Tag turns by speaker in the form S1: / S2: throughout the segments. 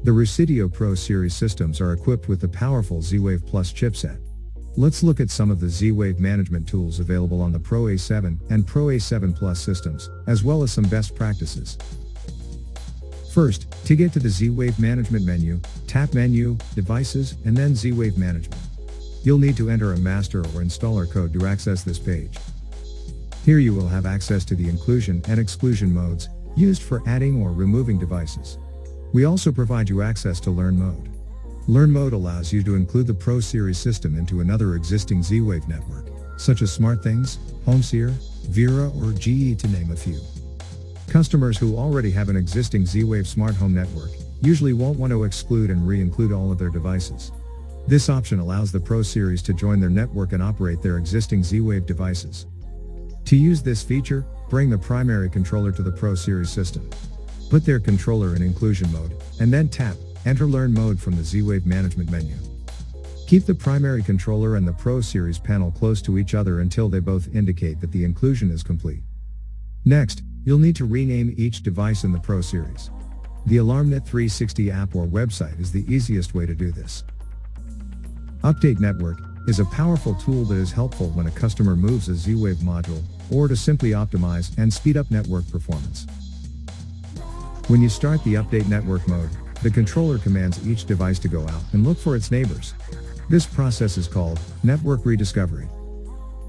S1: The Rusidio Pro Series systems are equipped with the powerful Z-Wave Plus chipset. Let's look at some of the Z-Wave management tools available on the Pro A7 and Pro A7 Plus systems, as well as some best practices. First, to get to the Z-Wave management menu, tap Menu, Devices, and then Z-Wave Management. You'll need to enter a master or installer code to access this page. Here you will have access to the inclusion and exclusion modes, used for adding or removing devices. We also provide you access to Learn Mode. Learn Mode allows you to include the Pro Series system into another existing Z-Wave network, such as SmartThings, HomeSeer, Vera or GE to name a few. Customers who already have an existing Z-Wave smart home network usually won't want to exclude and re-include all of their devices. This option allows the Pro Series to join their network and operate their existing Z-Wave devices. To use this feature, bring the primary controller to the Pro Series system. Put their controller in inclusion mode, and then tap Enter Learn Mode from the Z-Wave management menu. Keep the primary controller and the Pro Series panel close to each other until they both indicate that the inclusion is complete. Next, you'll need to rename each device in the Pro Series. The AlarmNet 360 app or website is the easiest way to do this. Update Network is a powerful tool that is helpful when a customer moves a Z-Wave module, or to simply optimize and speed up network performance. When you start the Update Network mode, the controller commands each device to go out and look for its neighbors. This process is called Network Rediscovery.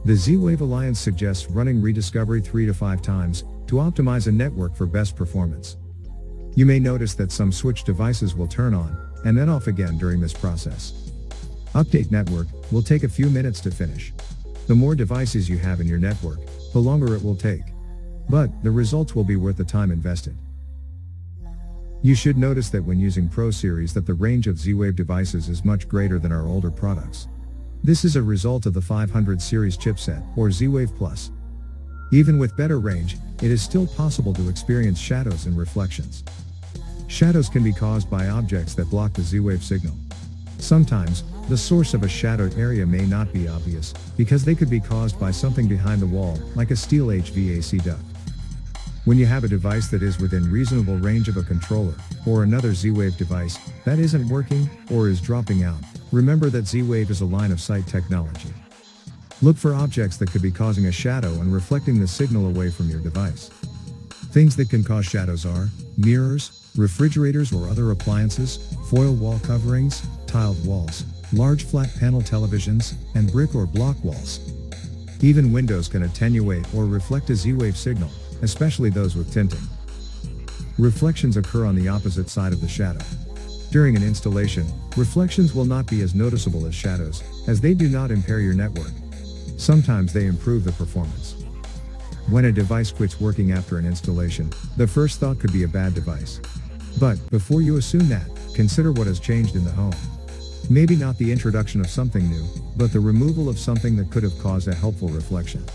S1: The Z-Wave Alliance suggests running rediscovery 3 to 5 times to optimize a network for best performance. You may notice that some switch devices will turn on and then off again during this process. Update Network will take a few minutes to finish. The more devices you have in your network, the longer it will take. But the results will be worth the time invested. You should notice that when using Pro Series that the range of Z-Wave devices is much greater than our older products. This is a result of the 500 series chipset, or Z-Wave Plus. Even with better range, it is still possible to experience shadows and reflections. Shadows can be caused by objects that block the Z-Wave signal. Sometimes, the source of a shadowed area may not be obvious, because they could be caused by something behind the wall, like a steel HVAC duct. When you have a device that is within reasonable range of a controller, or another Z-Wave device, that isn't working, or is dropping out, remember that Z-Wave is a line-of-sight technology. Look for objects that could be causing a shadow and reflecting the signal away from your device. Things that can cause shadows are mirrors, refrigerators or other appliances, foil wall coverings, tiled walls, large flat panel televisions, and brick or block walls. Even windows can attenuate or reflect a Z-Wave signal, especially those with tinting. Reflections occur on the opposite side of the shadow. During an installation, reflections will not be as noticeable as shadows, as they do not impair your network. Sometimes they improve the performance. When a device quits working after an installation, the first thought could be a bad device. But, before you assume that, consider what has changed in the home. Maybe not the introduction of something new, but the removal of something that could have caused a helpful reflection.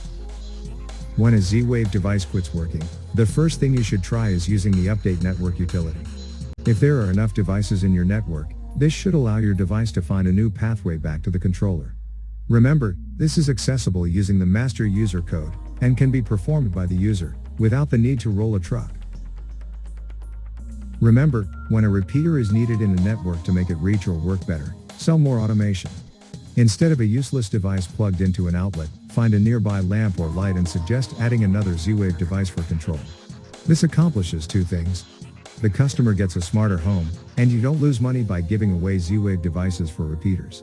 S1: When a Z-Wave device quits working, the first thing you should try is using the Update Network utility. If there are enough devices in your network, this should allow your device to find a new pathway back to the controller. Remember, this is accessible using the master user code, and can be performed by the user, without the need to roll a truck. Remember, when a repeater is needed in a network to make it reach or work better, sell more automation. Instead of a useless device plugged into an outlet, find a nearby lamp or light and suggest adding another Z-Wave device for control. This accomplishes 2 things. The customer gets a smarter home, and you don't lose money by giving away Z-Wave devices for repeaters.